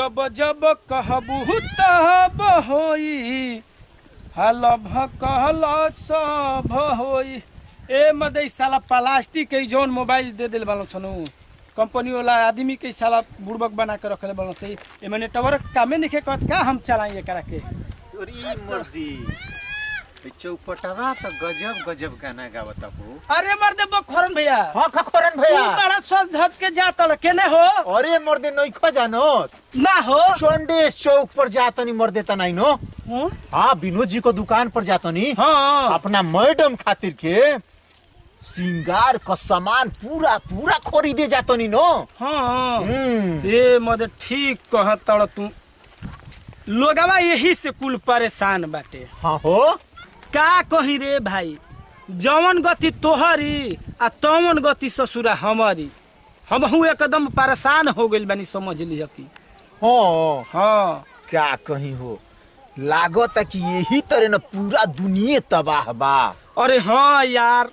जब जब कहबू तब होई हलब कहला सब होई। ए मदे साला प्लास्टिक के जोन मोबाइल दे दिल बालो सनु कंपनी वाला आदमी के साला बुड़बक बना के रखले बालो सही ए माने नेटवर्क कामे नहीं कहत का हम चलाई एकरा के। अरे मर्दी चौपटवा तो गजब गजब गाना गावता हो। अरे मर्दे बखोरन भैया। हां खखोरन भैया तू बड़ा स्वस्थ धत के जातल केने हो। अरे मर्दे नहीं खो जानो ना हो चंडेस चौक पर जातनी मर्दे त नहीं नो। हां विनोद जी को दुकान पर जातनी। हां अपना मैडम खातिर के सिंगार का सामान पूरा पूरा खरीदे जातनी नो। हां ए मदे ठीक कहत तू लोगवा यही से कुल परेशान बाटे। हां हो का कही रे भाई जवन गति तोहरी आ तवन गति ससुरा हमारी हमहू एकदम परेशान हो गइल बानी समझ लिह की। हां हाँ क्या कहीं हो लागत कि यही तरह न पूरा दुनिया तबाह बा। अरे हाँ यार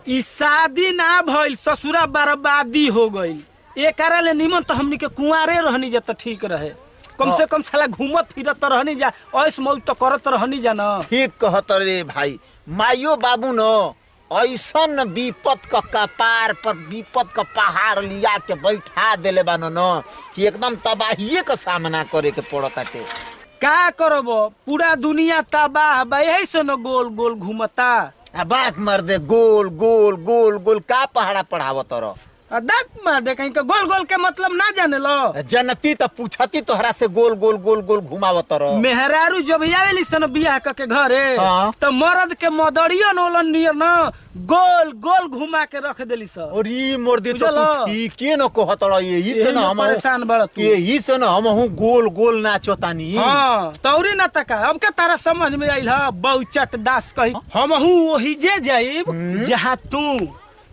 ई शादी ना भइल ससुरा बर्बादी हो गइल एकरा ले निमन तो हमनी के कुंवारे रहनी जा त ठीक रहे कम से कम साला घूमत फिरत तो रहनी जा ऐस मौज तो करत रहनी जा ना। ठीक कहत रे भाई माइयो बाबू न ऐसन विपत का कपार पर विपत का पहाड़ लिया के बैठा देले बानो न कि एकदम तबाहिए का सामना करे के पड़ताटे। का करबो पूरा दुनिया तबाह बा यही से न गोल गोल घूमता। बात मर दे गोल गोल गोल गोल का पहाड़ा पढ़ावत रह दांत मार दे कहीं का गोल गोल के मतलब ना जाने लो। जनती तो पूछती तोहरा से गोल गोल गोल गोल घुमावत रह। मेहरारू जब आवेली सन बियाह के घरे तो मर्द के मदरियो नोलन नियर न गोल गोल घुमा के रख देली स। अरे मर्दी तो तू ठीक न कहत रह यही से न हम परेशान बड़ तू यही से न हम गोल गोल नाचतानी। हां तौरी न तका अब के तारा समझ में आइल ह बहुचट दास कही हमहू वही जे जाइब जहां तू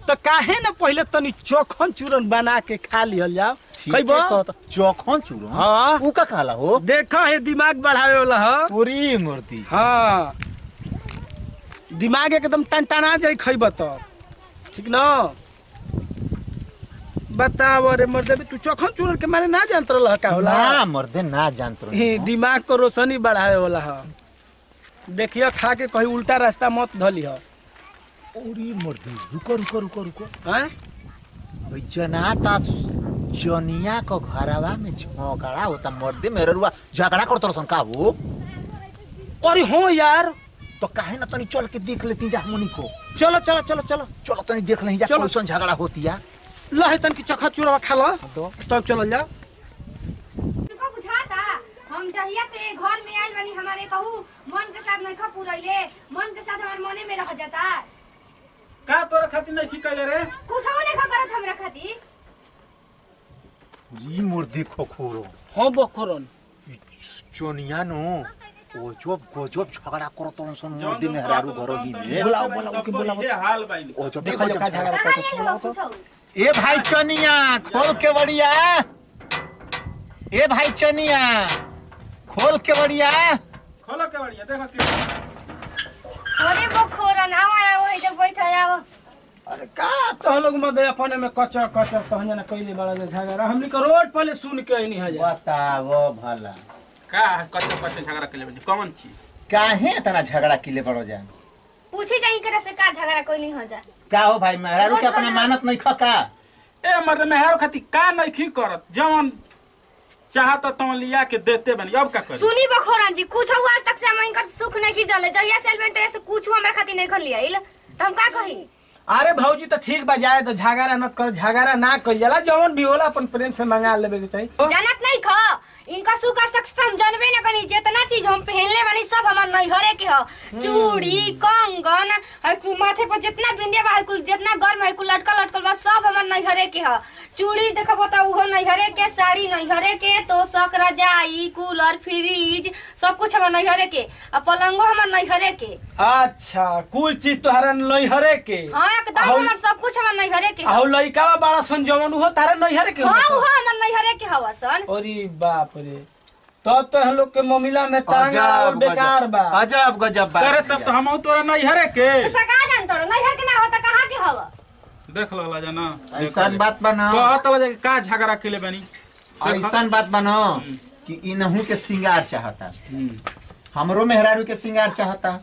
तो काहे न पहले तनी चोखन चूरन बना के खा लिहल जाओ। कइबो चोखन चूरन हां उ का खाला हो देखा है दिमाग बढ़ावे वाला ह पूरी मूर्ति। हां दिमाग एकदम टनटना जाई खइब त ठीक न। बताओ रे मर्दे तू चोखन चूरन के माने ना जानत रहल का होला। ना मर्दे ना जानत रह दिमाग को रोशनी बढ़ावे वाला ह देखियो खा के कहीं उल्टा रास्ता मत धली ह। ओरी मर्दी रुको रुको रुको रुको हैं भाई जनाता जनिया को घरवा में झगड़ा होता मर्दे मेरे रुआ झगड़ा करत रसन का हो। अरे हो यार तो काहे न तनी चल के देख लेती जा हमनी को। चलो चलो चलो चलो चलो तनी देख लेही जा कैसन झगड़ा होतिया। लहे तन की चखा चूरवा खा लो तब चल जा। तुमको बुझाता हम जहिया से घर में आइल बनी हमारे कहू मन के साथ नहीं खा पूरैले मन के साथ हमारे मने में रह जाता। का तोरा खातिर नहीं कइले रे कुछ नहीं खा करत हमरा खातिर। जी मुर्दी खोखोरो हां बखरन चोनिया नो ओ जब गजब झगड़ा करत रसन मुर्दी मेहरारू घरो ही में। बुलाओ बुलाओ के बुलाओ ये हाल भाई ओ जब देखो गजब झगड़ा झगड़ा करत बुलाओ तो। ए भाई चनिया खोल के बढ़िया ए भाई चनिया खोल के बढ़िया खोलो के बढ़िया देखो के अरे बखोरन आवा आवा जब बैठा आवा। अरे का तो लोग मदे अपने में कच्चा कच्चा तहने ना कइले बड़ा झगड़ा हमनी को रोड पहले सुन के नहीं है जा। बताओ भला का कच्चा कच्चा झगड़ा के ले कौन चीज काहे इतना झगड़ा किले पड़ो जान पूछे जाई करे से का झगड़ा कोई नहीं हो जा। का हो भाई मेहरारू के अपना मानत नहीं खका। ए मर्द मेहरारू खातिर का नहीं खी करत जवन चाहत तो लिया के देते बनी अब का करी। सुनी बखोरन जी कुछ आज तक से हम इनकर सुख नहीं खिजले जहिया सेल में तो ऐसे कुछ हमरा खातिर नहीं खल लिया त हम का कही। अरे भौजी तो ठीक बा जाए तो झगड़ा मत कर झगड़ा ना कइल जाला जवन भी होला अपन प्रेम से मंगा लेबे के चाहिए। जानत नहीं ख इनका सुख आज तक हम जानबे ना कनी जितना चीज हम पहनले बानी सब हमर नैहरे के ह चूड़ी कंगन है कु माथे पर जितना बिंदिया बा है कुल जितना गर्म है कुल लटकल लटकल बा सब हमर नैहरे के ह। चूड़ी देखबो त उहो नैहरे के साड़ी नैहरे के तो सक रजाई कूलर फ्रिज सब कुछ हमर नैहरे के आ पलंगो हमर नैहरे के। अच्छा कुल चीज तोहरा नैहरे के। हां एकदम हमर सब कुछ हमर नैहरे के। आउ लइका बड़ा सन जवन उहो तारा नैहरे के। हां उहो हमर नैहरे के हवा सन। अरे बाप रे तब तो हम लोग के मामला में टांगा और बेकार बा। अजब गजब बात करे तब तो हम तोरा नैहरे के तो का जान तोड़ नैहर के ना होता कहां के हवा देख ला जाना ऐसा बात बना कहत बजे का झगड़ा के ले बनी ऐसा बात बना कि इनहू के श्रृंगार चाहता, हमरो मेहरारू के श्रृंगार चाहता,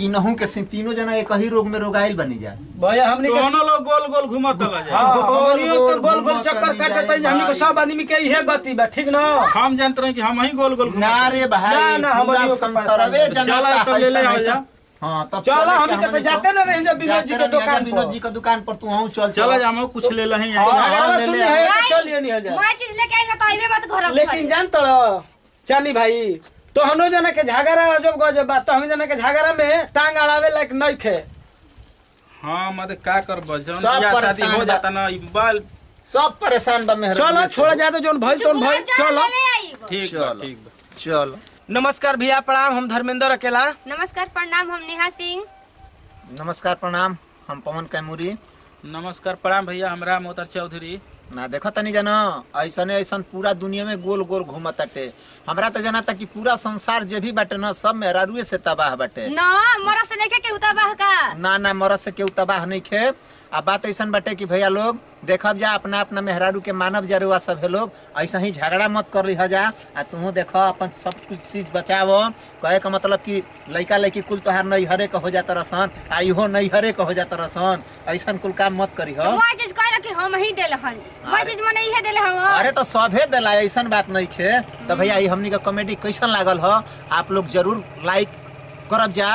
इनहू के तीनों जना एक ही रोग में रोगाइल बनी जा। भैया हमने दोनों लोग गोल गोल घूमत चला जाए। हाँ, गोल गोल चक्कर काटत है, हमनी को सब आदमी के इहे गति बा, ठीक ना? हम जानते रहे कि हम ही गोल गोल ना रे भाई, ना, पूरा हमनियो के संसारवे पास जनता चला ले ले हो जा। हाँ तब चलो हम कहते जाते ना रहे विनोद जी के दुकान विनोद पर। जी के दुकान पर तू आऊं चल चला जा, हम कुछ ले लहे हाँ, ले सुन ले। है तो चलिए नहीं जा। मैं चीज लेके आई ना तो आइबे मत घर। लेकिन जानत रह चाली भाई, तो हनो जना के झगड़ा अजब गजब बात, तो हम जना के झगड़ा में टांग अड़ावे लायक नहीं खे। हाँ मत का कर बजन सब या शादी परेशान हो बा। जाता ना बाल। सब परेशान बा मेहरारू चलो से। छोड़ जा, तो जोन भाई तोन भाई चलो। ठीक बा ठीक बा। चल नमस्कार भैया, प्रणाम। हम धर्मेंद्र अकेला। नमस्कार प्रणाम, हम नेहा सिंह। नमस्कार प्रणाम, हम पवन कैमूरी। नमस्कार प्रणाम भैया, हमरा मोतर चौधरी। ना देखो तनी जना ऐसने ऐसन पूरा दुनिया में गोल गोल घूमत बाटे। हमरा तो जना था कि पूरा संसार जे भी बाटे ना सब मेहरारूए से तबाह बाटे। ना मरा से नहीं के उताबाह का। ना ना मरद से केहू तबाह नहीं खे। अब बात ऐसन बाटे कि भैया लोग देखब जा अपना अपना मेहरारू के मानव जरुआ सब है लोग, ऐसा ही झगड़ा मत कर लिहा जा। आ तू देखो अपन सब कुछ चीज बचाव। कहे का मतलब कि लड़का लड़की कुल तोहार नैहरे के हो जाता रसन, आ इहो नैहरे के हो जाता रसन, ऐसा कुल काम मत करी हो। मैं चीज कह कि हम ही देले हन, मैं चीज में नहीं है देले हम। अरे तो सभे दिला, ऐसा बात नहीं खे। तो भैया ये हमनी का कॉमेडी कैसन लागल हो, आप लोग जरूर लाइक करब जा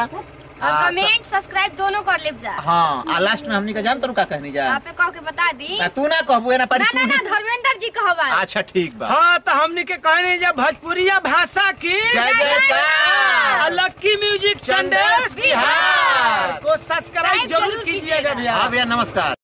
और कमेंट सब्सक्राइब दोनों कर लेब जा। हाँ आ लास्ट में हमनी का जान तरू का कहनी जा। आपे कह के बता दी। ना तू ना कहबू ना पर ना तू ना ही। ना धर्मेंद्र जी कहबा। अच्छा ठीक बा। हाँ, तो हमनी के कहने जा भोजपुरिया भाषा की जय जयकार। लक्की म्यूजिक चंदेश संदेश बिहार को सब्सक्राइब जरूर कीजिएगा भैया। हाँ भैया नमस्कार।